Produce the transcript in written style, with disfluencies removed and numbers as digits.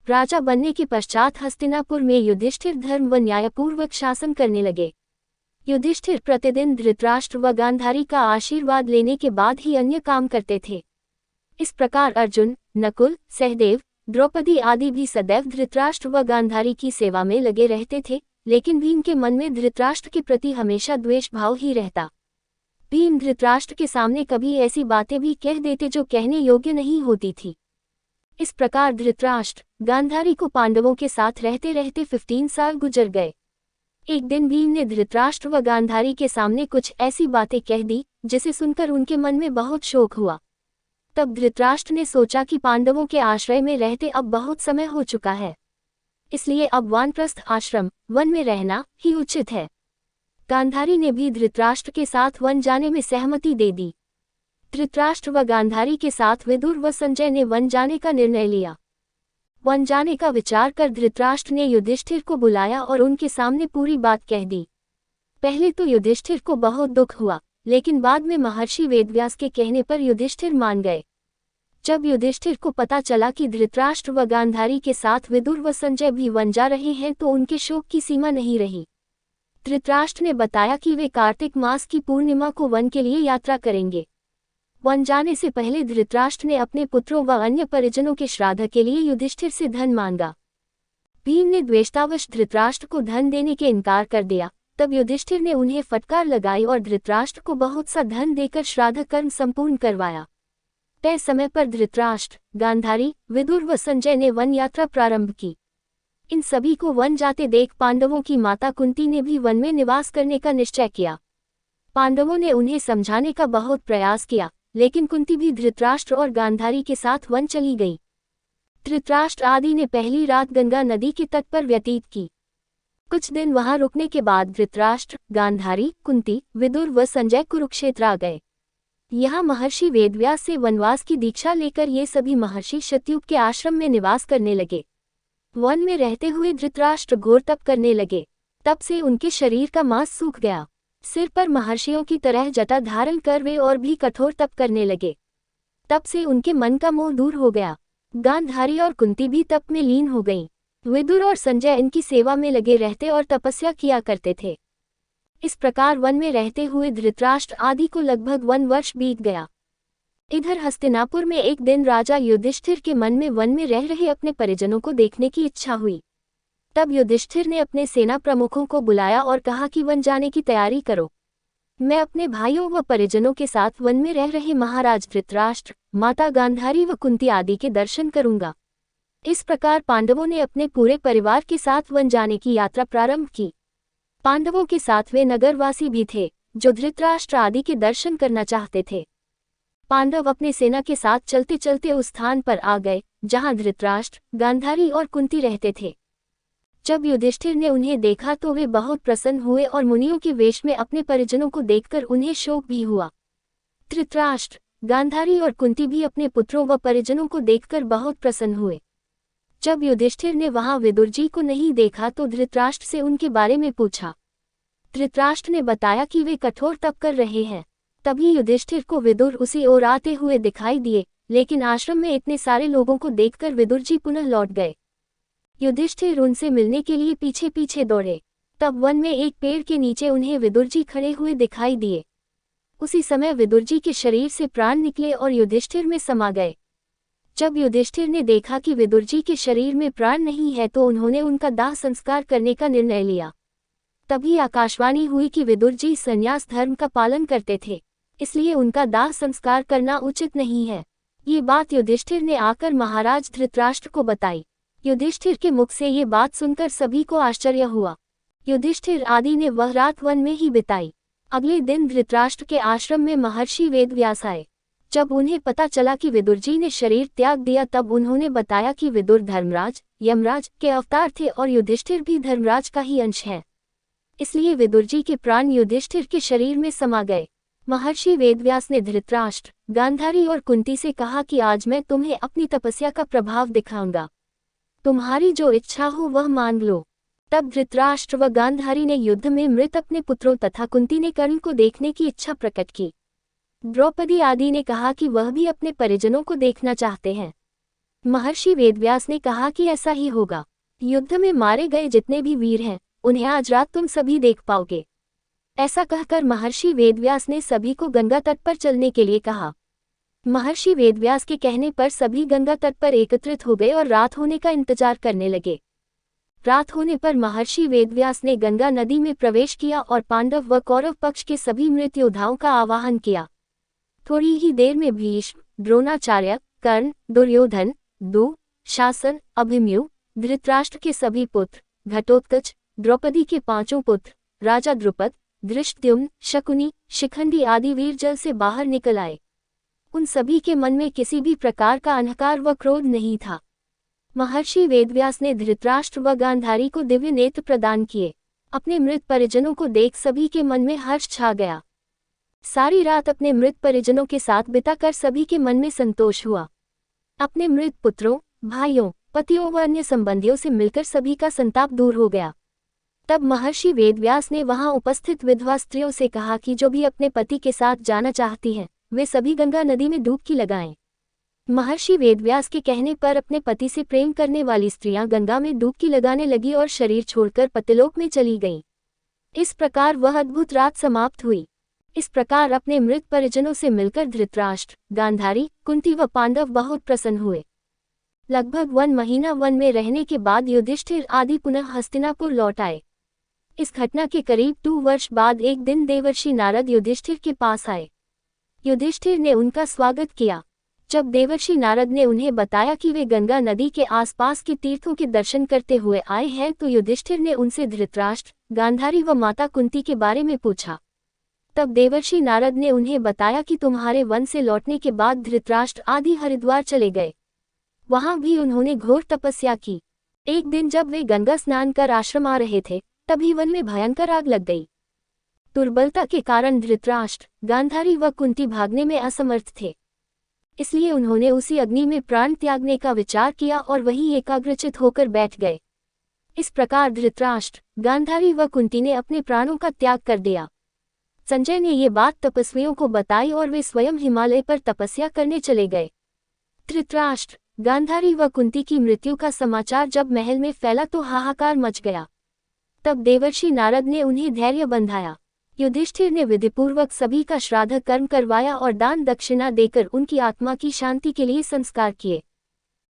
राजा बनने के पश्चात हस्तिनापुर में युधिष्ठिर धर्म व न्यायपूर्वक शासन करने लगे। युधिष्ठिर प्रतिदिन धृतराष्ट्र व गांधारी का आशीर्वाद लेने के बाद ही अन्य काम करते थे। इस प्रकार अर्जुन, नकुल, सहदेव, द्रौपदी आदि भी सदैव धृतराष्ट्र व गांधारी की सेवा में लगे रहते थे, लेकिन भीम के मन में धृतराष्ट्र के प्रति हमेशा द्वेष भाव ही रहता। भीम धृतराष्ट्र के सामने कभी ऐसी बातें भी कह देते जो कहने योग्य नहीं होती थी। इस प्रकार धृतराष्ट्र, गांधारी को पांडवों के साथ रहते रहते 15 साल गुजर गए। एक दिन भीम ने धृतराष्ट्र व गांधारी के सामने कुछ ऐसी बातें कह दी जिसे सुनकर उनके मन में बहुत शोक हुआ। तब धृतराष्ट्र ने सोचा कि पांडवों के आश्रय में रहते अब बहुत समय हो चुका है, इसलिए अब वानप्रस्थ आश्रम, वन में रहना ही उचित है। गांधारी ने भी धृतराष्ट्र के साथ वन जाने में सहमति दे दी। धृतराष्ट्र व गांधारी के साथ विदुर व संजय ने वन जाने का निर्णय लिया। वन जाने का विचार कर धृतराष्ट्र ने युधिष्ठिर को बुलाया और उनके सामने पूरी बात कह दी। पहले तो युधिष्ठिर को बहुत दुख हुआ, लेकिन बाद में महर्षि वेदव्यास के कहने पर युधिष्ठिर मान गए। जब युधिष्ठिर को पता चला कि धृतराष्ट्र व गांधारी के साथ विदुर व संजय भी वन जा रहे हैं तो उनके शोक की सीमा नहीं रही। धृतराष्ट्र ने बताया कि वे कार्तिक मास की पूर्णिमा को वन के लिए यात्रा करेंगे। वन जाने से पहले धृतराष्ट्र ने अपने पुत्रों व अन्य परिजनों के श्राद्ध के लिए युधिष्ठिर से धन मांगा। भीम ने द्वेषतावश धृतराष्ट्र को धन देने के इनकार कर दिया। तब युधिष्ठिर ने उन्हें फटकार लगाई और धृतराष्ट्र को बहुत सा धन देकर श्राद्ध कर्म संपूर्ण करवाया। तय समय पर धृतराष्ट्र, गांधारी, विदुर व संजय ने वन यात्रा प्रारंभ की। इन सभी को वन जाते देख पांडवों की माता कुंती ने भी वन में निवास करने का निश्चय किया। पांडवों ने उन्हें समझाने का बहुत प्रयास किया, लेकिन कुंती भी धृतराष्ट्र और गांधारी के साथ वन चली गई। धृतराष्ट्र आदि ने पहली रात गंगा नदी के तट पर व्यतीत की। कुछ दिन वहां रुकने के बाद धृतराष्ट्र, गांधारी, कुंती, विदुर व संजय कुरुक्षेत्र आ गए। यहाँ महर्षि वेदव्यास से वनवास की दीक्षा लेकर ये सभी महर्षि शतयुग के आश्रम में निवास करने लगे। वन में रहते हुए धृतराष्ट्र घोर तप करने लगे। तब से उनके शरीर का मांस सूख गया। सिर पर महर्षियों की तरह जटा धारण कर वे और भी कठोर तप करने लगे। तब से उनके मन का मोह दूर हो गया। गांधारी और कुंती भी तप में लीन हो गईं। विदुर और संजय इनकी सेवा में लगे रहते और तपस्या किया करते थे। इस प्रकार वन में रहते हुए धृतराष्ट्र आदि को लगभग 1 वर्ष बीत गया। इधर हस्तिनापुर में एक दिन राजा युधिष्ठिर के मन में वन में रह रहे अपने परिजनों को देखने की इच्छा हुई। तब युधिष्ठिर ने अपने सेना प्रमुखों को बुलाया और कहा कि वन जाने की तैयारी करो। मैं अपने भाइयों व परिजनों के साथ वन में रह रहे महाराज धृतराष्ट्र, माता गांधारी व कुंती आदि के दर्शन करूंगा। इस प्रकार पांडवों ने अपने पूरे परिवार के साथ वन जाने की यात्रा प्रारंभ की। पांडवों के साथ वे नगरवासी भी थे, जो धृतराष्ट्र आदि के दर्शन करना चाहते थे। पांडव अपने सेना के साथ चलते चलते उस स्थान पर आ गए, जहां धृतराष्ट्र, गांधारी और कुंती रहते थे। जब युधिष्ठिर ने उन्हें देखा तो वे बहुत प्रसन्न हुए और मुनियों के वेश में अपने परिजनों को देखकर उन्हें शोक भी हुआ। धृतराष्ट्र, गांधारी और कुंती भी अपने पुत्रों व परिजनों को देखकर बहुत प्रसन्न हुए। जब युधिष्ठिर ने वहां विदुर जी को नहीं देखा तो धृतराष्ट्र से उनके बारे में पूछा। धृतराष्ट्र ने बताया कि वे कठोर तप कर रहे हैं। तभी युधिष्ठिर को विदुर उसी ओर आते हुए दिखाई दिए, लेकिन आश्रम में इतने सारे लोगों को देखकर विदुर जी पुनः लौट गए। युधिष्ठिर उनसे मिलने के लिए पीछे पीछे दौड़े। तब वन में एक पेड़ के नीचे उन्हें विदुर जी खड़े हुए दिखाई दिए। उसी समय विदुर जी के शरीर से प्राण निकले और युधिष्ठिर में समा गए। जब युधिष्ठिर ने देखा कि विदुर जी के शरीर में प्राण नहीं है तो उन्होंने उनका दाह संस्कार करने का निर्णय लिया। तभी आकाशवाणी हुई कि विदुर जी संन्यास धर्म का पालन करते थे, इसलिए उनका दाह संस्कार करना उचित नहीं है। ये बात युधिष्ठिर ने आकर महाराज धृतराष्ट्र को बताई। युधिष्ठिर के मुख से ये बात सुनकर सभी को आश्चर्य हुआ। युधिष्ठिर आदि ने वह रात वन में ही बिताई। अगले दिन धृतराष्ट्र के आश्रम में महर्षि वेदव्यास आए। जब उन्हें पता चला कि विदुर जी ने शरीर त्याग दिया तब उन्होंने बताया कि विदुर धर्मराज, यमराज के अवतार थे और युधिष्ठिर भी धर्मराज का ही अंश है, इसलिए विदुर जी के प्राण युधिष्ठिर के शरीर में समा गए। महर्षि वेदव्यास ने धृतराष्ट्र, गांधारी और कुंती से कहा कि आज मैं तुम्हें अपनी तपस्या का प्रभाव दिखाऊंगा। तुम्हारी जो इच्छा हो वह मांग लो। तब धृतराष्ट्र व गांधारी ने युद्ध में मृत अपने पुत्रों तथा कुंती ने कर्ण को देखने की इच्छा प्रकट की। द्रौपदी आदि ने कहा कि वह भी अपने परिजनों को देखना चाहते हैं। महर्षि वेदव्यास ने कहा कि ऐसा ही होगा। युद्ध में मारे गए जितने भी वीर हैं, उन्हें आज रात तुम सभी देख पाओगे। ऐसा कहकर महर्षि वेदव्यास ने सभी को गंगा तट पर चलने के लिए कहा। महर्षि वेदव्यास के कहने पर सभी गंगा तट पर एकत्रित हो गए और रात होने का इंतजार करने लगे। रात होने पर महर्षि वेदव्यास ने गंगा नदी में प्रवेश किया और पांडव व कौरव पक्ष के सभी मृत योद्धाओं का आवाहन किया। थोड़ी ही देर में भीष्म, द्रोणाचार्य, कर्ण, दुर्योधन, दुःशासन, अभिमन्यु, धृतराष्ट्र के सभी पुत्र, घटोत्कच, द्रौपदी के 5 पुत्र, राजा द्रुपद, धृष्टद्युम्न, शकुनी, शिखंडी आदि वीर जल से बाहर निकल आए। उन सभी के मन में किसी भी प्रकार का अहंकार व क्रोध नहीं था। महर्षि वेदव्यास ने धृतराष्ट्र व गांधारी को दिव्य नेत्र प्रदान किए। अपने मृत परिजनों को देख सभी के मन में हर्ष छा गया। सारी रात अपने मृत परिजनों के साथ बिताकर सभी के मन में संतोष हुआ। अपने मृत पुत्रों, भाइयों, पतियों व अन्य संबंधियों से मिलकर सभी का संताप दूर हो गया। तब महर्षि वेदव्यास ने वहां उपस्थित विधवा स्त्रियों से कहा कि जो भी अपने पति के साथ जाना चाहती हैं, वे सभी गंगा नदी में डुबकी लगाएं। महर्षि वेदव्यास के कहने पर अपने पति से प्रेम करने वाली स्त्रियां गंगा में डुबकी लगाने लगी और शरीर छोड़कर पतिलोक में चली गईं। इस प्रकार वह अद्भुत रात समाप्त हुई। इस प्रकार अपने मृत परिजनों से मिलकर धृतराष्ट्र, गांधारी, कुंती व पांडव बहुत प्रसन्न हुए। लगभग 1 महीना वन में रहने के बाद युधिष्ठिर आदि पुनः हस्तिनापुर लौट आए। इस घटना के करीब 2 वर्ष बाद एक दिन देवर्षि नारद युधिष्ठिर के पास आए। युधिष्ठिर ने उनका स्वागत किया। जब देवर्षि नारद ने उन्हें बताया कि वे गंगा नदी के आसपास के तीर्थों के दर्शन करते हुए आए हैं, तो युधिष्ठिर ने उनसे धृतराष्ट्र, गांधारी व माता कुंती के बारे में पूछा। तब देवर्षि नारद ने उन्हें बताया कि तुम्हारे वन से लौटने के बाद धृतराष्ट्र आदि हरिद्वार चले गए। वहां भी उन्होंने घोर तपस्या की। एक दिन जब वे गंगा स्नान कर आश्रम आ रहे थे, तभी वन में भयंकर आग लग गई। दुर्बलता के कारण धृतराष्ट्र, गांधारी व कुंती भागने में असमर्थ थे। इसलिए उन्होंने उसी अग्नि में प्राण त्यागने का विचार किया और वहीं एकाग्रचित होकर बैठ गए। इस प्रकार धृतराष्ट्र, गांधारी व कुंती ने अपने प्राणों का त्याग कर दिया। संजय ने ये बात तपस्वियों को बताई और वे स्वयं हिमालय पर तपस्या करने चले गए। धृतराष्ट्र, गांधारी व कुंती की मृत्यु का समाचार जब महल में फैला तो हाहाकार मच गया। तब देवर्षि नारद ने उन्हें धैर्य बंधाया। युधिष्ठिर ने विधिपूर्वक सभी का श्राद्ध कर्म करवाया और दान दक्षिणा देकर उनकी आत्मा की शांति के लिए संस्कार किए।